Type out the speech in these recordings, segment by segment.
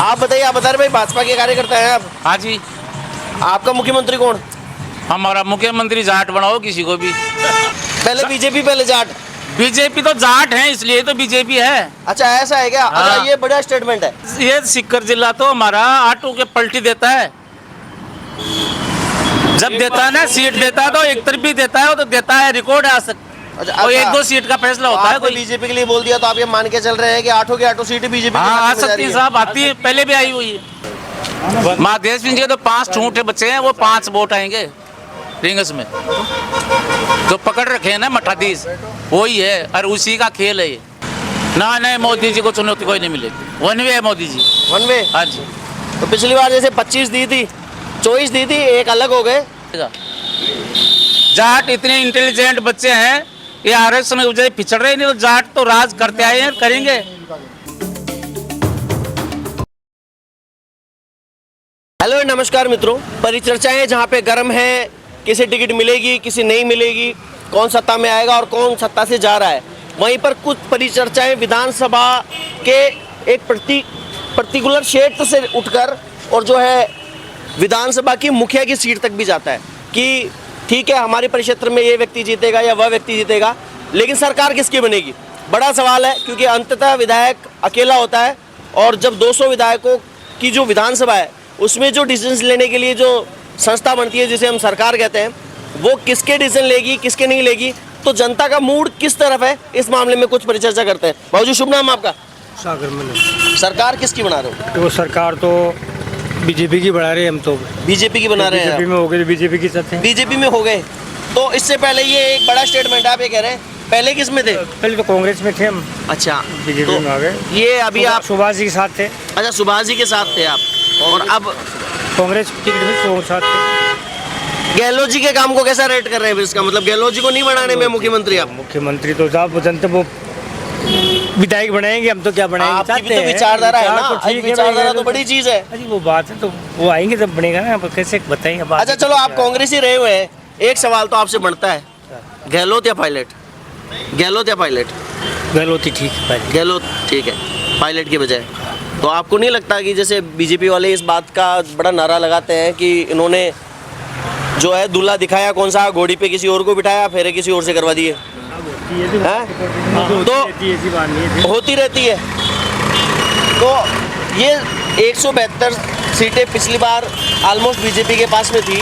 आप बताइए, आप बता रहे भाई भाजपा के कार्यकर्ता हैं आप। हाँ जी, आपका मुख्यमंत्री कौन? हमारा मुख्यमंत्री जाट बनाओ किसी को भी। पहले बीजेपी, पहले जाट। बीजेपी तो जाट है इसलिए तो बीजेपी है। अच्छा ऐसा है क्या? हाँ। अच्छा ये बड़ा स्टेटमेंट है। ये सीकर जिला तो हमारा ऑटो के पलटी देता है। जब देता है ना सीट देता है तो एक तरफ भी देता है, वो तो देता है, रिकॉर्ड है आज तक। अच्छा, कोई एक दो सीट का फैसला होता है। कोई बीजेपी के लिए बोल दिया तो आप ये मान के चल रहे हैं कि आठों की आठों सीटें बीजेपी हाँ आ सकती है साहब, आती है, पहले भी आई हुई है। महादेव सिंह जी तो 5 ठूंठे बच्चे हैं, वो 5 वोट आएंगे रिंगस में। जो पकड़ रखे हैं ना मठाधीश, वही है और उसी का खेल है ये। ना नहीं, मोदी जी को चुनौती कोई नहीं मिलेगी। वन वे है मोदी जी, वन वे। हाँ जी। तो पिछली बार जैसे 25 दी थी, 24 दी थी, एक अलग हो गए। जाट इतने इंटेलिजेंट बच्चे हैं, ये आरक्षण में वजह पिछड़ रहे नहीं, तो जाट तो राज करते आए हैं, करेंगे। हेलो नमस्कार मित्रों, परिचर्चाएं जहां पे गर्म है, किसे टिकट मिलेगी किसी नहीं मिलेगी, कौन सत्ता में आएगा और कौन सत्ता से जा रहा है, वहीं पर कुछ परिचर्चाएं विधानसभा के एक पर्टिकुलर क्षेत्र से उठकर और जो है विधानसभा की मुखिया की सीट तक भी जाता है कि ठीक है हमारे परिक्षेत्र में ये व्यक्ति जीतेगा या वह व्यक्ति जीतेगा, लेकिन सरकार किसकी बनेगी, बड़ा सवाल है। क्योंकि अंततः विधायक अकेला होता है और जब 200 विधायकों की जो विधानसभा है उसमें जो डिसीजन लेने के लिए जो संस्था बनती है जिसे हम सरकार कहते हैं, वो किसके डिसीजन लेगी किसके नहीं लेगी, तो जनता का मूड किस तरफ है, इस मामले में कुछ परिचर्चा करते हैं। बाबूजी शुभ नाम आपका? सागर में। सरकार किसकी बना रहे हो? तो सरकार तो बीजेपी की बना रहे हैं, हम तो बीजेपी की बना रहे हैं। बीजेपी में हो गए, बीजेपी के साथ हैं। बीजेपी में हो गए, तो इससे पहले ये एक बड़ा स्टेटमेंट आप ये कह रहे हैं, पहले किस में थे? पहले तो कांग्रेस में थे हम। अच्छा, बीजेपी तो में आ गए। ये अभी आप सुभाष जी के साथ थे। अच्छा सुभाष जी के साथ थे आप, और अब कांग्रेस की टिकट में तो साथ थे। गहलोत जी के काम को कैसा रेट कर रहे हैं? इसका मतलब गहलोत जी को नहीं बनाने में मुख्यमंत्री आप? मुख्यमंत्री तो साहब जनता वो विधायक बनाएंगे, हम तो क्या बनाएंगे। आपकी भी तो विचारधारा है ना, ठीक है, विचारधारा तो बड़ी चीज है। अरे वो बात है, तो वो आएंगे तब बनेगा ना, कैसे बताएंगे बात। अच्छा चलो, आप कांग्रेस ही रहे हुए हैं, एक सवाल तो आपसे बनता है, गहलोत या पायलट? गहलोत या पायलट? गहलोत ही ठीक है। गहलोत ठीक है पायलट की बजाय। तो आपको नहीं लगता कि जैसे बीजेपी वाले इस बात का बड़ा नारा लगाते हैं कि इन्होंने जो है दूल्हा दिखाया कौन सा, घोड़ी पे किसी और को बिठाया, फेरे किसी और से करवा दिए, तो होती रहती है। तो ये 172 सीटें पिछली बार ऑलमोस्ट बीजेपी के पास में थी,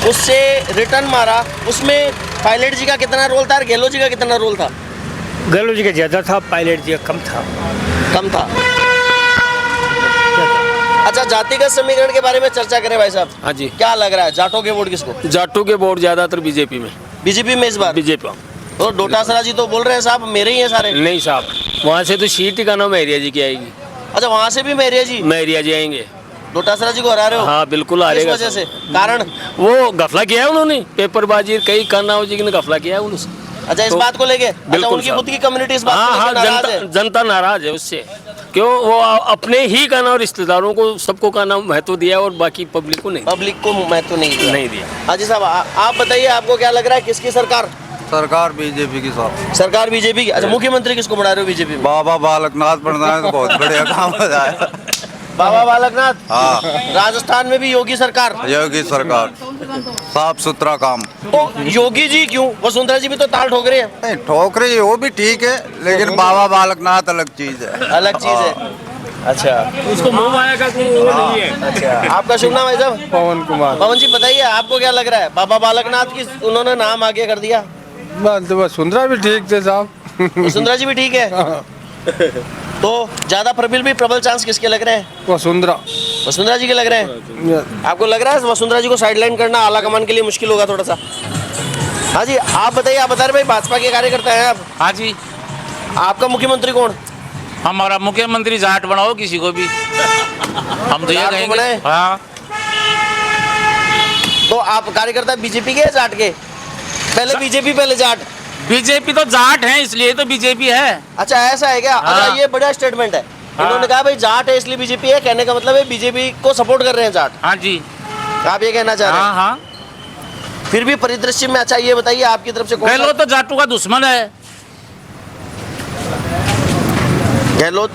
उससे रिटर्न मारा, उसमें पायलट जी का कितना रोल था और गहलोत जी का कितना रोल था? गहलोत जी का ज़्यादा था, पायलट जी का कम था। कम था। अच्छा, जातिगत समीकरण के बारे में चर्चा करें भाई साहब। हाँ जी। क्या लग रहा है, जाटों के वोट किसको? जाटों के वोट ज्यादातर बीजेपी में। बीजेपी में इस बार? बीजेपी। तो डोटासरा जी तो बोल रहे हैं साहब मेरे ही हैं सारे। नहीं साहब, वहाँ से तो सीट का नाम महरिया जी की आएगी। अच्छा, वहाँ से भी महरिया जी? महरिया जी आएंगे। डोटासरा जी को हरा रहे हो? हाँ बिल्कुल आ किस रहेगा। वजह से? कारण? वो गफला किया है उन्होंने, पेपरबाजी कई कान्नाओं जी ने गफला किया है उनसे। अच्छा, इस तो बात को लेके? अच्छा, बिल्कुल उनकी खुद की कम्युनिटी इस बात हाँ को हाँ, लेके नाराज है? जनता नाराज है उससे, क्यों वो अपने ही का नाम, रिश्तेदारों को सबको का नाम महत्व दिया और बाकी पब्लिक को नहीं। पब्लिक को महत्व नहीं दिया। हाजी साहब आप बताइए, आपको क्या लग रहा है किसकी सरकार? सरकार बीजेपी की साहब। सरकार बीजेपी की। अच्छा, मुख्यमंत्री किसको बना रहे हो बीजेपी में? बाबा बालकनाथ बनना है तो बहुत बढ़िया काम हो जाए। बाबा बालकनाथ? हाँ। राजस्थान में भी योगी सरकार? योगी सरकार, साफ सुथरा काम। तो योगी जी क्यों, वसुंधरा जी भी तो ताल ठोक रहे हैं। नहीं ठोक रही है वो भी ठीक है, लेकिन बाबा बालकनाथ अलग चीज है। अलग चीज है। अच्छा, उसको मुंह आएगा कि वो नहीं है। अच्छा, आपका शुभ नाम है साहब? पवन कुमार। पवन जी बताइए, आपको क्या लग रहा है, बाबा बालकनाथ की उन्होंने नाम आगे कर दिया? वसुंधरा भी ठीक थे साहब। वसुंधरा जी भी ठीक है। तो ज्यादा प्रबल चांस किसके लग रहे हैं? वसुंधरा। वसुंधरा जी के लग रहे हैं। आपको लग रहा है वसुंधरा जी को साइडलाइन करना आला कमान के लिए मुश्किल होगा थोड़ा सा? हाँ जी, आप बताइए, आप बता रहे भाई भाजपा के कार्यकर्ता हैं आप। हाँ जी, आपका मुख्यमंत्री कौन? हमारा मुख्यमंत्री जाट बनाओ किसी को भी, हम तो ये जाट को कहेंगे। बनाए? हाँ। तो आप कार्यकर्ता बीजेपी के या जाट के? पहले बीजेपी पहले जाट? बीजेपी तो जाट है इसलिए तो बीजेपी है। अच्छा ऐसा है क्या? हाँ। अच्छा, ये बड़ा स्टेटमेंट है। इन्होंने कहा भाई जाट है इसलिए बीजेपी है, कहने का मतलब है बीजेपी को सपोर्ट कर रहे हैं जाट। हाँ जी। आप ये कहना चाह रहे हैं? हाँ हाँ। फिर भी परिदृश्य में अच्छा ये बताइए, आपकी तरफ से कौन सा? गहलोत तो जाटों का दुश्मन है। गहलोत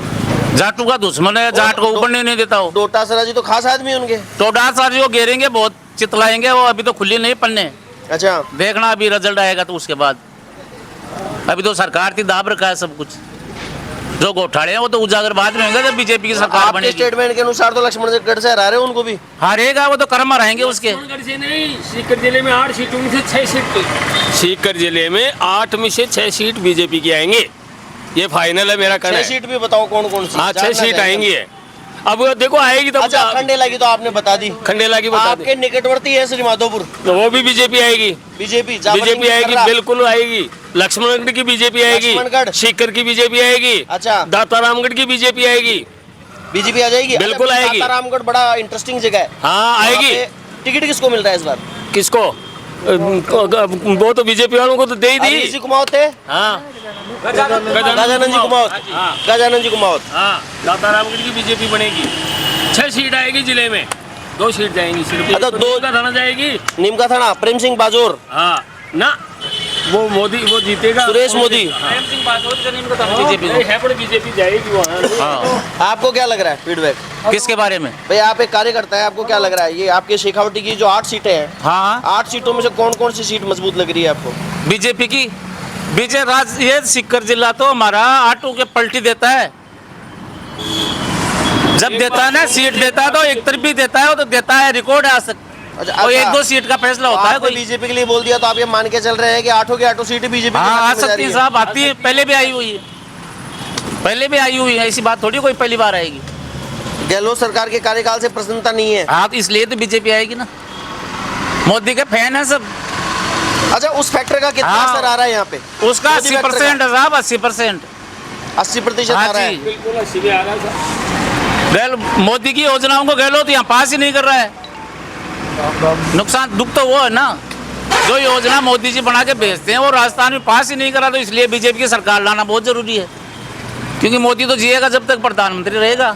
जाटू का दुश्मन है, जाट को ऊपर नहीं देता हो। डोटासरा जी तो खास आदमी हैं उनके। तो डांसर जो घेरेंगे बहुत चितलाएंगे, वो अभी तो खुली नहीं पन्ने। अच्छा, देखना अभी रिजल्ट आएगा तो उसके बाद। अभी तो सरकार की दाब रखा है सब कुछ। जो घोटाले हैं वो तो उजागर बाद में होंगे जब बीजेपी की सरकार आपके बनेगी। स्टेटमेंट के अनुसार तो लक्ष्मणगढ़ से हरा रहे हैं उनको भी। हारेगा वो तो कर्म रहेंगे उसके। लक्ष्मणगढ़ से नहीं, सीकर जिले में 8 सीटों में से 6 सीट, सीकर जिले में 8 में से 6 सीट बीजेपी की आएंगे। ये फाइनल है मेरा कहना 6 है। सीट भी बताओ कौन कौन सी। हाँ, 6 जानना सीट चाहेंगे। आएंगी है। अब देखो आएगी तो अच्छा, खंडेला की तो आपने बता दी। खंडेला की बता आपके निकटवर्ती है श्री माधोपुर, तो वो भी बीजेपी आएगी। बीजेपी बीजेपी आएगी, बिल्कुल आएगी। लक्ष्मणगढ़ की बीजेपी आएगी, लक्ष्मणगढ़। सीकर की बीजेपी आएगी, अच्छा, दातारामगढ़ की बीजेपी आएगी, बीजेपी आ जाएगी। बिल्कुल अच्छा, आएगी। सासारामगढ़ बड़ा इंटरेस्टिंग जगह है। हाँ आएगी। वहाँ पे टिकट किसको मिल रहा है इस बार? किसको? वो तो बीजेपी वालों को तो दे ही अनिल दी। जी कुमावत थे, हाँ, गजानन जी कुमावत, हाँ, गजानन जी कुमावत। हाँ, दातारामगढ़ की बीजेपी बनेगी। 6 सीट आएगी जिले में, 2 सीट जाएंगी सिर्फ। अच्छा, तो 2 का थाना जाएगी। नीम का थाना प्रेम सिंह बाजोर, हाँ ना, वो मोदी वो जीतेगा। सुरेश मोदी। प्रेम सिंह बाजोर का नहीं पता। बीजेपी को। है पर बीजेपी जाएगी वहाँ। हाँ, आपको क्या लग रहा है फीडबैक? किसके बारे में? भाई आप एक कार्यकर्ता है, आपको क्या लग रहा है ये आपके शेखावटी की जो 8 सीटें हैं, हाँ 8 सीटों में से कौन कौन सी सीट मजबूत लग रही है आपको? बीजेपी की। विजय राज ये सीकर जिला तो हमारा आटू के पलटी देता है। जब देता है ना सीट देता है तो एक तरफ भी देता है, वो तो देता है, रिकॉर्ड है आज तक। अच्छा, और अच्छा। 1-2 सीट का फैसला होता है आपने कोई। बीजेपी के लिए बोल दिया तो आप ये मान के चल रहे हैं कि 8 की 8 सीटें बीजेपी हाँ आ सकती है साहब, आती है, पहले भी आई हुई है, पहले भी आई हुई है। ऐसी बात थोड़ी कोई पहली बार आएगी। गहलोत सरकार के कार्यकाल से प्रसन्नता नहीं है। हाँ तो इसलिए तो बीजेपी आएगी ना, मोदी के फैन है सब। अच्छा, उस फैक्टर का कितना हाँ। असर आ रहा है यहाँ पे? उसका मोदी 80% है साहब, 80%। 80% आ हाँ रहा जी। है। बिल्कुल 80 भी आ रहा था। मोदी की योजनाओं को गहलोत यहाँ पास ही नहीं कर रहा है। नुकसान दुख तो वो है ना, जो योजना मोदी जी बना के भेजते हैं वो राजस्थान में पास ही नहीं करा, तो इसलिए बीजेपी की सरकार लाना बहुत जरूरी है। क्योंकि मोदी तो जिएगा जब तक प्रधानमंत्री रहेगा।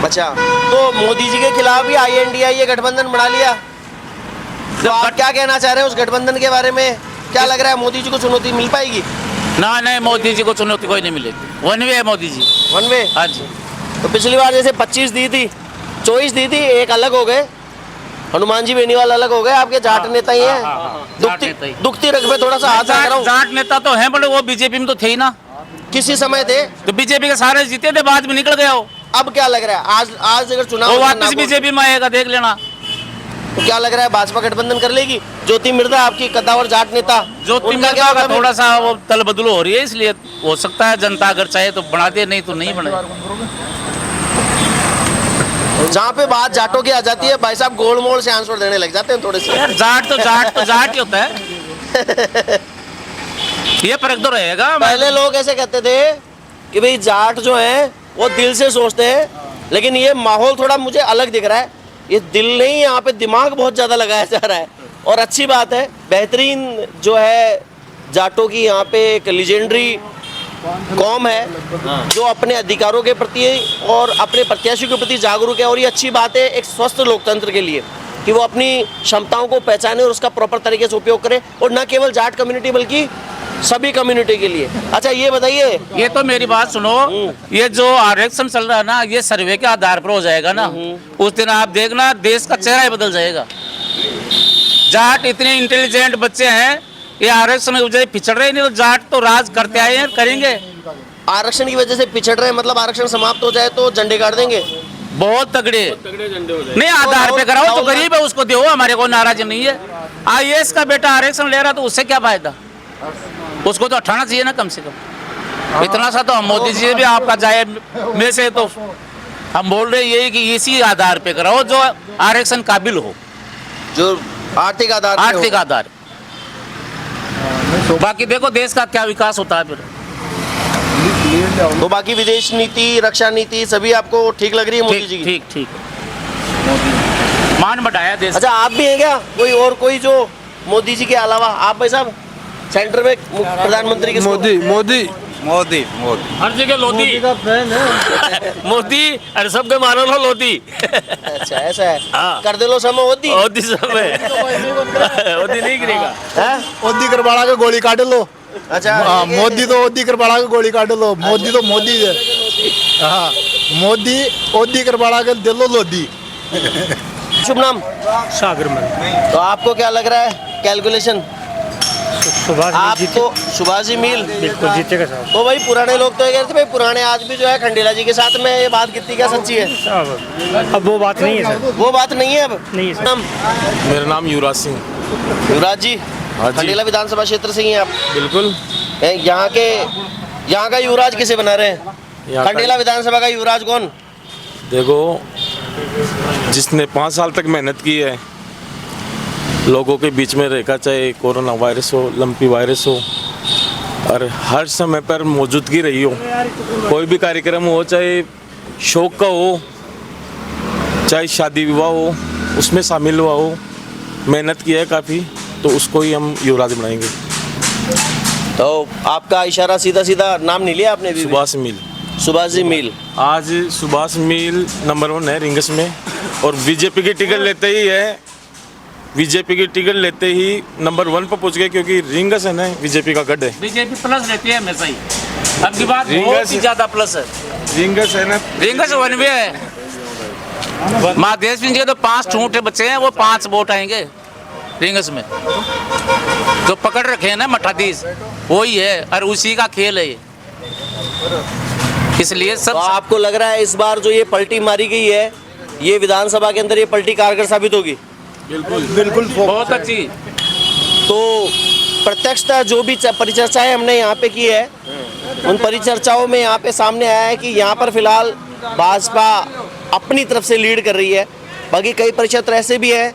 अच्छा, तो मोदी जी के खिलाफ ही INDI ये गठबंधन बना लिया, तो आप क्या कहना चाह रहे हैं उस गठबंधन के बारे में? क्या लग रहा है मोदी जी को चुनौती मिल पाएगी? ना नहीं, मोदी जी को चुनौती कोई नहीं मिलेगी। वन वे है मोदी जी। One way? हाँ जी। तो पिछली बार जैसे 25 दी थी, 24 दी थी, एक अलग हो गए, हनुमान जी बेनीवाल अलग हो गए, आपके जाट नेता ही हैं। जाट नेता ही। दुखती रख पे थोड़ा सा हाथ रख रहा हूँ। जाट नेता तो हैं, बट वो बीजेपी में तो थे ही ना। किसी समय थे, तो बीजेपी के सारे जीते थे, बाद में निकल गया हो। अब क्या लग रहा है? आज अगर चुनाव वो होगा वापस नागौर, बीजेपी में आएगा, देख लेना। तो क्या लग रहा है भाजपा गठबंधन कर लेगी? ज्योति मिर्धा आपकी कद्दावर जाट नेता, जो उनका क्या होगा? थोड़ा सा वो तल बदलू हो रही है, इसलिए हो सकता है जनता अगर चाहे तो बना दे, नहीं तो नहीं बने। जहाँ पे बात जाटों की आ जाती है भाई साहब गोल मोल से आंसर देने लग जाते हैं थोड़े से। यार जाट ही होता है। ये फर्क तो रहेगा। पहले लोग ऐसे कहते थे कि भाई जाट जो है वो दिल से सोचते हैं, लेकिन ये माहौल थोड़ा मुझे अलग दिख रहा है। ये दिल नहीं, यहाँ पे दिमाग बहुत ज़्यादा लगाया जा रहा है, और अच्छी बात है। बेहतरीन जो है जाटों की यहाँ पे एक लीजेंडरी कौम है जो अपने अधिकारों के प्रति और अपने प्रत्याशियों के प्रति जागरूक है, और ये अच्छी बात है एक स्वस्थ लोकतंत्र के लिए कि वो अपनी क्षमताओं को पहचाने और उसका प्रॉपर तरीके से उपयोग करे, और न केवल जाट कम्युनिटी बल्कि सभी कम्युनिटी के लिए। अच्छा ये बताइए, ये तो मेरी बात सुनो, ये जो आरक्षण चल रहा है ना, ये सर्वे के आधार पर हो जाएगा ना, उस दिन आप देखना देश का चेहरा ही बदल जाएगा। जाट इतने इंटेलिजेंट बच्चे हैं, ये आरक्षण की वजह से पिछड़ रहे नहीं, तो जाट तो राज करते आए हैं, करेंगे। आरक्षण की वजह से पिछड़ रहे हैं, मतलब आरक्षण समाप्त हो जाए तो झंडे गाड़ देंगे? बहुत तगड़े झंडे हो जाए। नहीं, आधार पे कराओ, तो गरीब है उसको दो, हमारे को नाराज नहीं है। IAS का बेटा आरक्षण ले रहा तो उससे क्या फायदा? उसको तो हटाना चाहिए ना कम से कम। इतना सा तो हम मोदी जी भी आपका जाए में से, तो हम बोल रहे हैं यही कि इसी आधार पे कराओ जो आरक्षण काबिल हो, जो आर्थिक आधार पे हो। आर्थिक आधार। बाकी देखो देश का क्या विकास होता है फिर। तो बाकी विदेश नीति, रक्षा नीति सभी आपको ठीक लग रही है मोदी जी की? ठीक ठीक मान बढ़ाया देश। अच्छा आप भी हैं क्या कोई और कोई जो मोदी जी के अलावा? आप भाई साहब सेंटर में प्रधानमंत्री के मोदी मोदी मोदी मोदी हर जगह लोधी मोदी, अरे सबके मानो लो लोधी। अच्छा ऐसा है, हाँ। कर दे लो समय मोदी। मोदी समय मोदी नहीं गिरेगा। हैं? ओदी करवाड़ा के गोली काट लो। अच्छा हाँ, मोदी तो ओदी करवाड़ा के गोली काट लो। मोदी तो मोदी है। हाँ मोदी ओदी करवाड़ा के दिलो लोदी। शुभ नाम? सागर मन तो आपको क्या लग रहा है कैलकुलेशन? सुभाष आपको सुभाष जी मील? बिल्कुल जीतेगा साहब। तो भाई पुराने लोग तो ये कहते थे भाई पुराने आज भी जो है खंडेला जी के साथ में, ये बात कितनी क्या सच्ची है? साहब अब वो बात नहीं है सर। वो बात नहीं है अब? नहीं है सर। नाम? मेरा नाम युवराज सिंह। युवराज जी, हाँ जी। खंडेला विधानसभा क्षेत्र से ही हैं आप? बिल्कुल। यहाँ का युवराज किसे बना रहे हैं? यहाँ का- खंडेला विधानसभा का युवराज कौन? देखो, जिसने 5 साल तक मेहनत की है, लोगों के बीच में रहकर, चाहे कोरोना वायरस हो, लंपी वायरस हो, और हर समय पर मौजूदगी रही हो, कोई भी कार्यक्रम हो, चाहे शौक का हो, चाहे शादी विवाह हो, उसमें शामिल हुआ हो, मेहनत की है काफ़ी, तो उसको ही हम युवराज बनाएंगे। तो आपका इशारा सीधा सीधा नाम नहीं लिया आपने? सुभाष मील। सुभाष जी मील। आज सुभाष मील नंबर 1 है रिंगस में, और बीजेपी की टिकट लेते ही है, बीजेपी की टिकट लेते ही नंबर 1 पर पहुंच गए, क्योंकि रिंगस है ना बीजेपी का गढ़ है। बीजेपी प्लस रहती है हमेशा ही, अब की बात रिंगस- बहुत ही ज्यादा प्लस है। रिंगस है ना, रिंगस 1 वे है। महादेव सिंह जी के तो 5 छोटे बच्चे हैं, वो 5 वोट आएंगे रिंगस में। तो पकड़ रखे हैं ना मठाधीश, वही है, और उसी का खेल है ये, इसलिए तो सब आपको लग रहा है इस बार जो ये पलटी मारी गई है, ये विधानसभा के अंदर ये पलटी कारगर साबित होगी? बिल्कुल बहुत अच्छी। तो प्रत्यक्षतः जो भी परिचर्चाएं हमने यहाँ पे की है, उन परिचर्चाओं में यहाँ पे सामने आया है कि यहाँ पर फिलहाल भाजपा अपनी तरफ से लीड कर रही है। बाकी कई परिक्षेत्र ऐसे भी हैं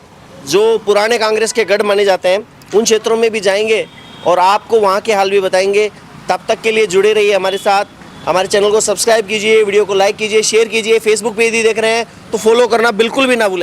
जो पुराने कांग्रेस के गढ़ माने जाते हैं, उन क्षेत्रों में भी जाएंगे और आपको वहाँ के हाल भी बताएंगे। तब तक के लिए जुड़े रहिए हमारे साथ। हमारे चैनल को सब्सक्राइब कीजिए, वीडियो को लाइक कीजिए, शेयर कीजिए। फेसबुक पे यदि देख रहे हैं तो फॉलो करना बिल्कुल भी ना भूलें।